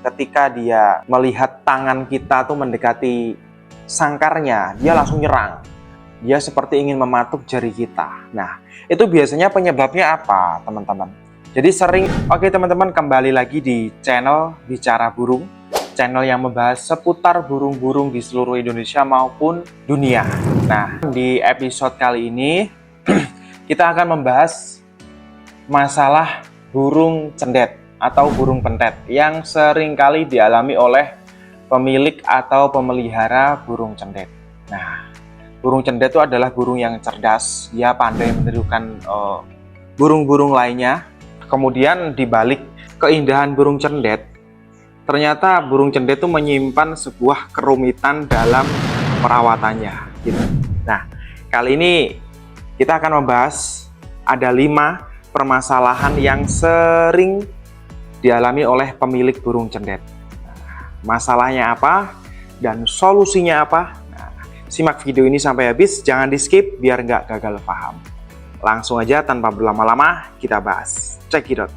Ketika dia melihat tangan kita tuh mendekati sangkarnya, dia langsung nyerang. Dia seperti ingin mematuk jari kita. Nah, itu biasanya penyebabnya apa, teman-teman? Jadi sering, oke teman-teman, kembali lagi di channel Bicara Burung, channel yang membahas seputar burung-burung di seluruh Indonesia maupun dunia. Nah, di episode kali ini kita akan membahas masalah burung cendet atau burung pentet yang sering kali dialami oleh pemilik atau pemelihara burung cendet. Nah, burung cendet itu adalah burung yang cerdas, dia pandai menirukan burung-burung lainnya. Kemudian dibalik keindahan burung cendet, ternyata burung cendet itu menyimpan sebuah kerumitan dalam perawatannya. Gitu. Nah, kali ini kita akan membahas ada 5 permasalahan yang sering dialami oleh pemilik burung cendet. Nah, masalahnya apa dan solusinya apa? Nah, simak video ini sampai habis, jangan di skip biar nggak gagal paham. Langsung aja tanpa berlama-lama kita bahas. Check it out.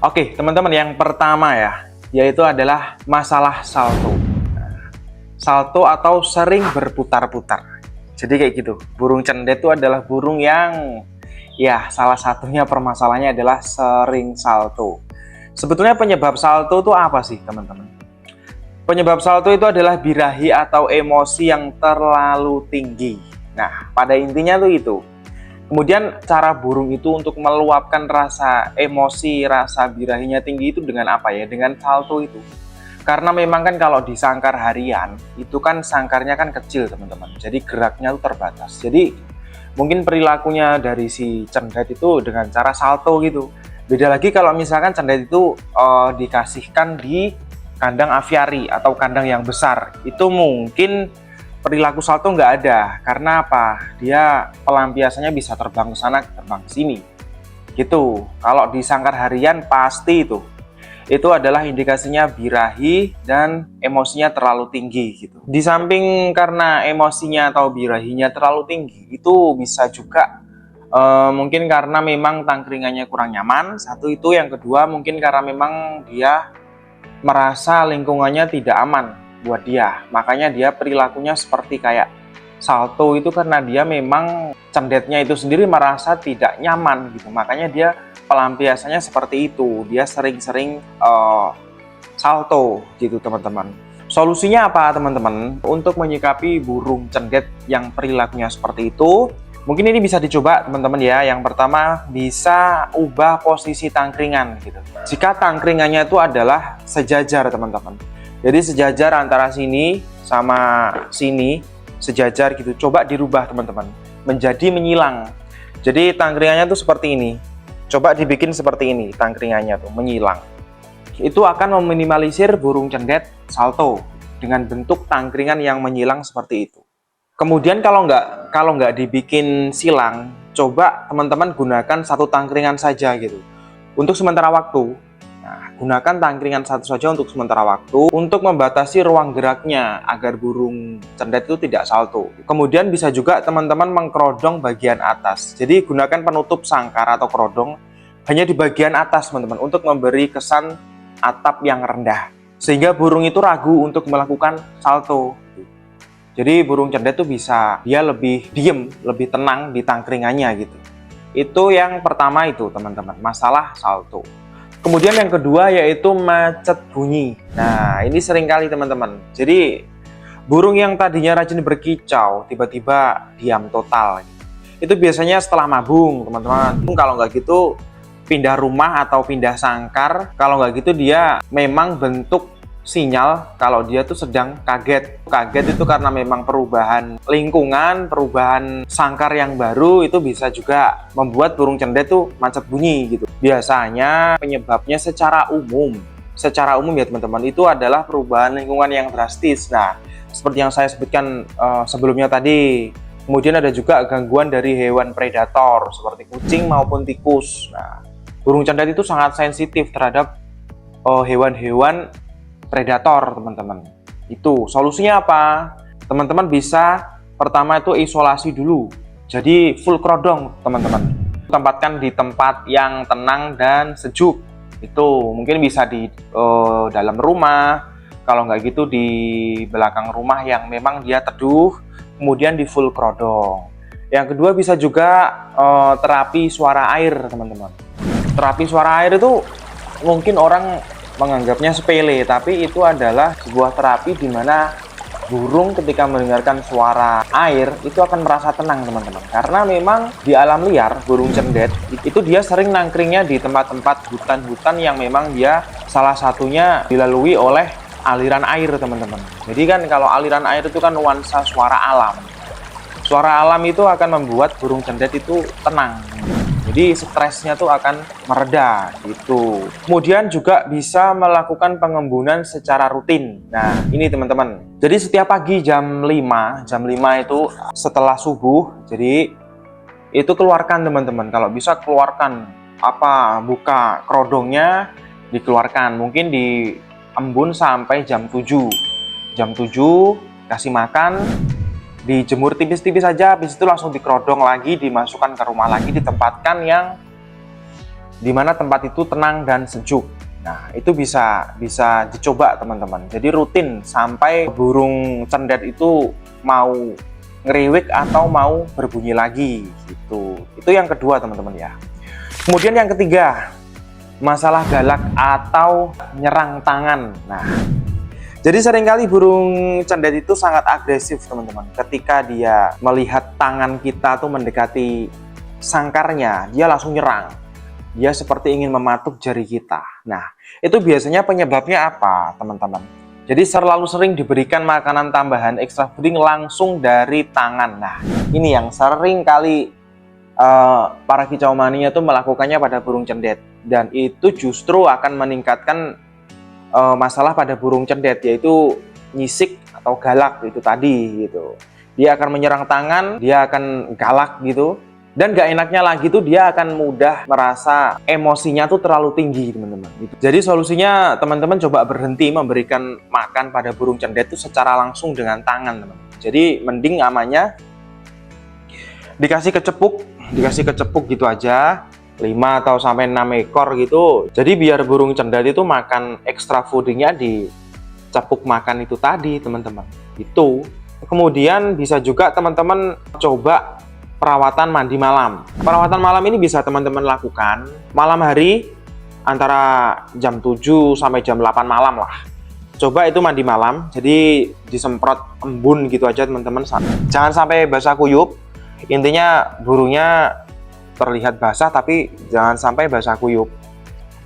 Oke, teman-teman, yang pertama yaitu adalah masalah salto. Nah, salto atau sering berputar-putar. Jadi kayak gitu. Burung cendet itu adalah burung yang salah satunya permasalahannya adalah sering salto. Sebetulnya penyebab salto itu apa sih, teman-teman? Penyebab salto itu adalah birahi atau emosi yang terlalu tinggi. Nah, pada intinya tuh itu. Kemudian cara burung itu untuk meluapkan rasa emosi, rasa birahinya tinggi itu dengan apa ya? Dengan salto itu. Karena memang kan kalau di sangkar harian, itu kan sangkarnya kan kecil, teman-teman. Jadi geraknya tuh terbatas. Jadi mungkin perilakunya dari si cendet itu dengan cara salto gitu. Beda lagi kalau misalkan cendet itu dikasihkan di kandang aviari atau kandang yang besar. Itu mungkin perilaku salto nggak ada. Karena apa? Dia pelampiasannya bisa terbang ke sana, terbang ke sini. Gitu. Kalau di sangkar harian pasti itu adalah indikasinya birahi dan emosinya terlalu tinggi gitu. Di samping karena emosinya atau birahinya terlalu tinggi, itu bisa juga mungkin karena memang tangkringannya kurang nyaman. Satu itu, yang kedua mungkin karena memang dia merasa lingkungannya tidak aman buat dia. Makanya dia perilakunya seperti kayak salto itu karena dia memang cendetnya itu sendiri merasa tidak nyaman gitu. Makanya dia pelampiasannya seperti itu, dia sering-sering salto gitu, teman-teman. Solusinya apa, teman-teman? Untuk menyikapi burung cendet yang perilakunya seperti itu, mungkin ini bisa dicoba, teman-teman ya. Yang pertama, bisa ubah posisi tangkringan gitu. Jika tangkringannya itu adalah sejajar, teman-teman. Jadi sejajar antara sini sama sini, sejajar gitu. Coba dirubah, teman-teman, menjadi menyilang. Jadi tangkringannya tuh seperti ini. Coba dibikin seperti ini, tangkringannya tuh menyilang. Itu akan meminimalisir burung cendet salto dengan bentuk tangkringan yang menyilang seperti itu. Kemudian kalau nggak dibikin silang, coba teman-teman gunakan satu tangkringan saja gitu untuk sementara waktu. Nah, gunakan tangkringan satu saja untuk sementara waktu untuk membatasi ruang geraknya agar burung cendet itu tidak salto. Kemudian bisa juga teman-teman mengkerodong bagian atas. Jadi gunakan penutup sangkar atau kerodong hanya di bagian atas, teman-teman, untuk memberi kesan atap yang rendah. Sehingga burung itu ragu untuk melakukan salto. Jadi burung cendet itu bisa dia lebih diem, lebih tenang di tangkringannya gitu. Itu yang pertama itu, teman-teman, masalah salto. Kemudian yang kedua yaitu macet bunyi. Nah, ini sering kali, teman-teman. Jadi burung yang tadinya rajin berkicau tiba-tiba diam total. Itu biasanya setelah mabung, teman-teman. Kalau nggak gitu pindah rumah atau pindah sangkar. Kalau nggak gitu dia memang bentuk sinyal kalau dia tuh sedang kaget. Kaget itu karena memang perubahan lingkungan, perubahan sangkar yang baru, itu bisa juga membuat burung cendet tuh macet bunyi gitu. Biasanya penyebabnya secara umum ya, teman-teman, itu adalah perubahan lingkungan yang drastis. Nah, seperti yang saya sebutkan sebelumnya tadi. Kemudian ada juga gangguan dari hewan predator seperti kucing maupun tikus. Nah, burung cendet itu sangat sensitif terhadap hewan-hewan predator, teman-teman. Itu solusinya apa? Teman-teman bisa pertama itu isolasi dulu. Jadi full kerodong, teman-teman. Tempatkan di tempat yang tenang dan sejuk. Itu mungkin bisa di dalam rumah, kalau nggak gitu di belakang rumah yang memang dia teduh, kemudian di full kerodong. Yang kedua bisa juga terapi suara air, teman-teman. Terapi suara air itu mungkin orang menganggapnya sepele, tapi itu adalah sebuah terapi di mana burung ketika mendengarkan suara air itu akan merasa tenang, teman-teman. Karena memang di alam liar, burung cendet itu dia sering nangkringnya di tempat-tempat hutan-hutan yang memang dia salah satunya dilalui oleh aliran air, teman-teman. Jadi kan kalau aliran air itu kan nuansa suara alam. Suara alam itu akan membuat burung cendet itu tenang. Jadi stresnya tuh akan mereda gitu. Kemudian juga bisa melakukan pengembunan secara rutin. Nah, ini teman-teman. Jadi setiap pagi jam 5 itu setelah subuh. Jadi itu keluarkan, teman-teman. Kalau bisa keluarkan buka kerodongnya, dikeluarkan. Mungkin diembun sampai jam 7. Jam 7 kasih makan, dijemur tipis-tipis saja, habis itu langsung dikerodong lagi, dimasukkan ke rumah lagi, ditempatkan yang dimana tempat itu tenang dan sejuk. Nah, itu bisa dicoba, teman-teman. Jadi rutin sampai burung cendet itu mau ngeriwik atau mau berbunyi lagi gitu. Itu yang kedua, teman-teman ya. Kemudian yang ketiga, masalah galak atau nyerang tangan. Nah, jadi seringkali burung cendet itu sangat agresif, teman-teman. Ketika dia melihat tangan kita tuh mendekati sangkarnya, dia langsung nyerang. Dia seperti ingin mematuk jari kita. Nah, itu biasanya penyebabnya apa, teman-teman? Jadi terlalu sering diberikan makanan tambahan extra fooding langsung dari tangan. Nah, ini yang sering kali para kicau mania tuh melakukannya pada burung cendet. Dan itu justru akan meningkatkan masalah pada burung cendet, yaitu nyisik atau galak itu tadi gitu. Dia akan menyerang tangan, dia akan galak gitu. Dan gak enaknya lagi tuh dia akan mudah merasa emosinya tuh terlalu tinggi, teman-teman. Gitu. Jadi solusinya teman-teman coba berhenti memberikan makan pada burung cendet itu secara langsung dengan tangan, teman-teman. Jadi mending amannya dikasih kecepuk gitu aja. 5 atau sampai 6 ekor gitu. Jadi biar burung cendet itu makan extra foodingnya di cepuk makan itu tadi, teman-teman. Itu. Kemudian bisa juga teman-teman coba perawatan mandi malam. Perawatan malam ini bisa teman-teman lakukan malam hari antara jam 7 sampai jam 8 malam lah. Coba itu mandi malam. Jadi disemprot embun gitu aja, teman-teman. Jangan sampai basah kuyup. Intinya burungnya terlihat basah tapi jangan sampai basah kuyup.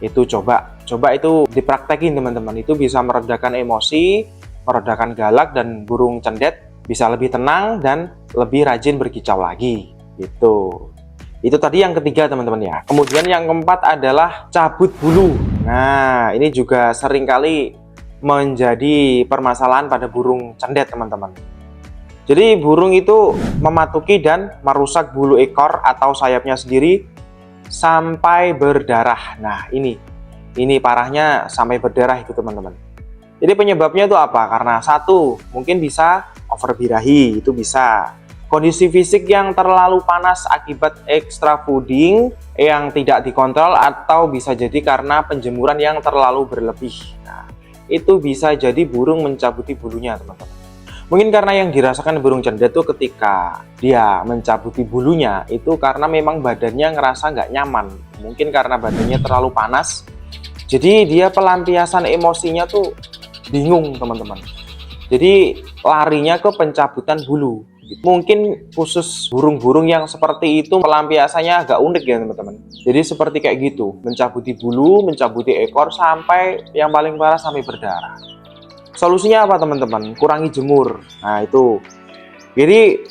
Itu coba itu dipraktekin, teman-teman. Itu bisa meredakan emosi, meredakan galak, dan burung cendet bisa lebih tenang dan lebih rajin berkicau lagi gitu. Itu tadi yang ketiga, teman-teman ya. Kemudian yang keempat adalah cabut bulu. Nah, ini juga seringkali menjadi permasalahan pada burung cendet, teman-teman. Jadi burung itu mematuki dan merusak bulu ekor atau sayapnya sendiri sampai berdarah. Nah, ini parahnya sampai berdarah itu, teman-teman. Jadi penyebabnya itu apa? Karena satu, mungkin bisa overbirahi, itu bisa. Kondisi fisik yang terlalu panas akibat extra fooding yang tidak dikontrol, atau bisa jadi karena penjemuran yang terlalu berlebih. Nah, itu bisa jadi burung mencabuti bulunya, teman-teman. Mungkin karena yang dirasakan burung cendet itu ketika dia mencabuti bulunya itu karena memang badannya ngerasa nggak nyaman. Mungkin karena badannya terlalu panas, jadi dia pelampiasan emosinya tuh bingung, teman-teman. Jadi larinya ke pencabutan bulu. Mungkin khusus burung-burung yang seperti itu pelampiasannya agak unik ya, teman-teman. Jadi seperti kayak gitu, mencabuti bulu, mencabuti ekor, sampai yang paling parah sampai berdarah. Solusinya apa, teman-teman? Kurangi jemur. Nah, itu. Jadi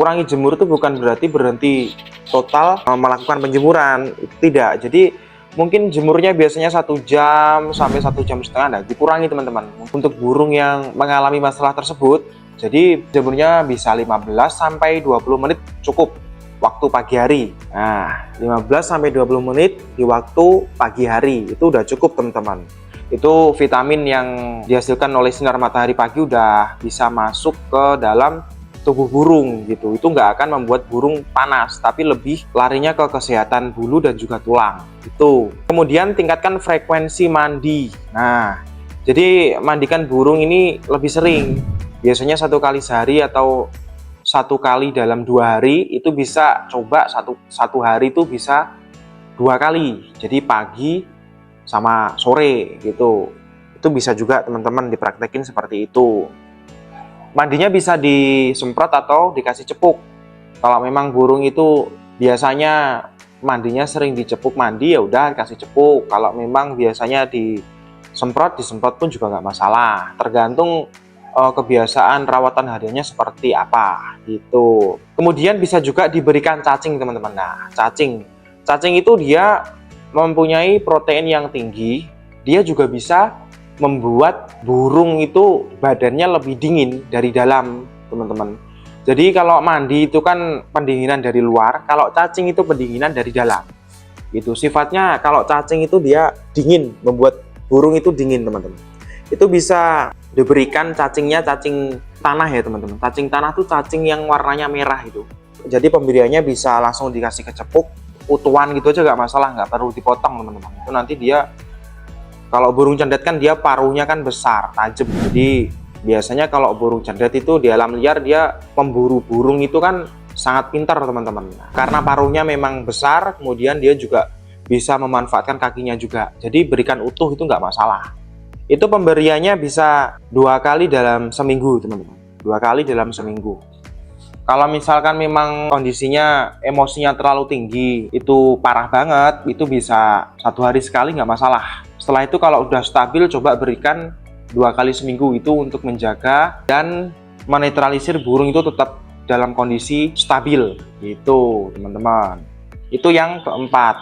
kurangi jemur itu bukan berarti berhenti total melakukan penjemuran. Tidak. Jadi mungkin jemurnya biasanya 1 jam sampai 1,5 jam. Nah, dikurangi, teman-teman. Untuk burung yang mengalami masalah tersebut, jadi jemurnya bisa 15 sampai 20 menit cukup waktu pagi hari. Nah, 15 sampai 20 menit di waktu pagi hari itu udah cukup, teman-teman. Itu vitamin yang dihasilkan oleh sinar matahari pagi udah bisa masuk ke dalam tubuh burung gitu. Itu nggak akan membuat burung panas, tapi lebih larinya ke kesehatan bulu dan juga tulang. Itu. Kemudian tingkatkan frekuensi mandi. Nah, jadi mandikan burung ini lebih sering. Biasanya 1 kali sehari atau 1 kali dalam 2 hari. Itu bisa coba satu hari itu bisa 2 kali. Jadi pagi sama sore gitu. Itu bisa juga teman-teman dipraktekin seperti itu. Mandinya bisa disemprot atau dikasih cepuk. Kalau memang burung itu biasanya mandinya sering dicepuk mandi, ya udah dikasih cepuk. Kalau memang biasanya disemprot pun juga nggak masalah. Tergantung kebiasaan rawatan hariannya seperti apa gitu. Kemudian bisa juga diberikan cacing teman-teman. Nah, cacing itu dia mempunyai protein yang tinggi. Dia juga bisa membuat burung itu badannya lebih dingin dari dalam, teman-teman. Jadi kalau mandi itu kan pendinginan dari luar, kalau cacing itu pendinginan dari dalam. Itu sifatnya, kalau cacing itu dia dingin, membuat burung itu dingin, teman-teman. Itu bisa diberikan cacingnya cacing tanah ya, teman-teman. Cacing tanah tuh cacing yang warnanya merah itu. Jadi pemberiannya bisa langsung dikasih kecepuk, utuhan gitu aja nggak masalah, nggak perlu dipotong, teman-teman. Itu nanti dia, kalau burung cendet kan dia paruhnya kan besar, tajam. Jadi biasanya kalau burung cendet itu di alam liar dia memburu burung itu kan sangat pintar, teman-teman. Karena paruhnya memang besar, kemudian dia juga bisa memanfaatkan kakinya juga. Jadi berikan utuh itu nggak masalah. Itu pemberiannya bisa 2 kali dalam seminggu, teman-teman. 2 kali dalam seminggu. Kalau misalkan memang kondisinya emosinya terlalu tinggi, itu parah banget, itu bisa 1 hari sekali nggak masalah. Setelah itu kalau udah stabil, coba berikan 2 kali seminggu itu untuk menjaga dan menetralisir burung itu tetap dalam kondisi stabil gitu, teman-teman. Itu yang keempat.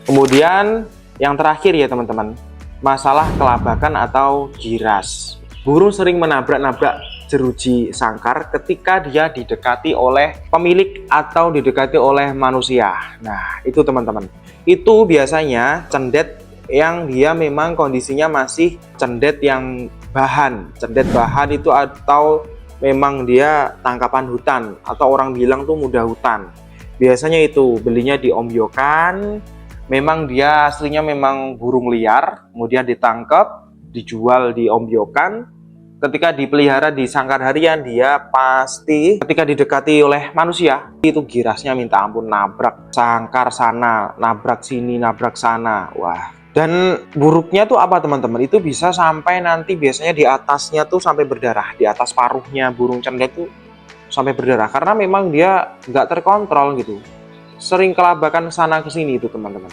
Kemudian yang terakhir ya, teman-teman, masalah kelabakan atau giras. Burung sering menabrak-nabrak jeruji sangkar ketika dia didekati oleh pemilik atau didekati oleh manusia. Nah, itu teman-teman. Itu biasanya cendet yang dia memang kondisinya masih cendet yang bahan. Cendet bahan itu atau memang dia tangkapan hutan atau orang bilang tuh muda hutan. Biasanya itu belinya di Om Yokan. Memang dia aslinya memang burung liar, kemudian ditangkap, dijual di Om Yokan. Ketika dipelihara di sangkar harian, dia pasti ketika didekati oleh manusia itu girasnya minta ampun, nabrak sangkar sana, nabrak sini, nabrak sana. Wah. Dan buruknya tuh apa, teman-teman? Itu bisa sampai nanti biasanya di atasnya tuh sampai berdarah, di atas paruhnya burung cendet tuh sampai berdarah karena memang dia nggak terkontrol gitu. Sering kelabakan sana ke sini itu, teman-teman.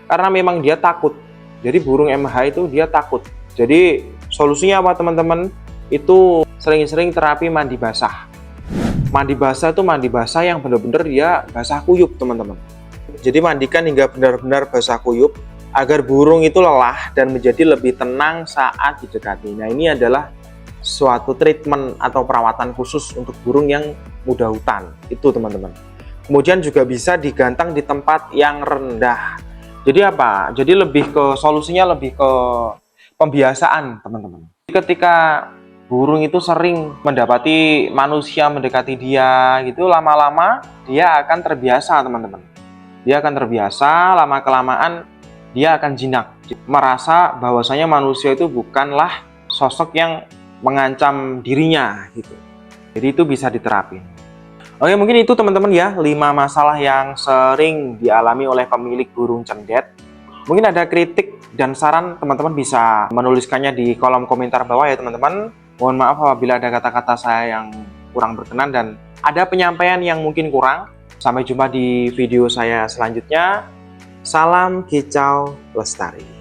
Karena memang dia takut. Jadi burung MH itu dia takut. Jadi solusinya apa, teman-teman? Itu sering-sering terapi mandi basah. Mandi basah itu mandi basah yang benar-benar dia basah kuyup, teman-teman. Jadi mandikan hingga benar-benar basah kuyup agar burung itu lelah dan menjadi lebih tenang saat didekati. Nah, ini adalah suatu treatment atau perawatan khusus untuk burung yang muda hutan. Itu, teman-teman. Kemudian juga bisa digantang di tempat yang rendah. Jadi apa? Jadi lebih ke solusinya lebih ke pembiasaan, teman-teman. Ketika burung itu sering mendapati manusia mendekati dia gitu, lama-lama dia akan terbiasa, teman-teman. Dia akan terbiasa, lama-kelamaan dia akan jinak, merasa bahwasanya manusia itu bukanlah sosok yang mengancam dirinya gitu. Jadi itu bisa diterapin. Oke, mungkin itu teman-teman ya, 5 masalah yang sering dialami oleh pemilik burung cendet. Mungkin ada kritik dan saran, teman-teman bisa menuliskannya di kolom komentar bawah ya, teman-teman. Mohon maaf apabila ada kata-kata saya yang kurang berkenan dan ada penyampaian yang mungkin kurang. Sampai jumpa di video saya selanjutnya. Salam kicau lestari.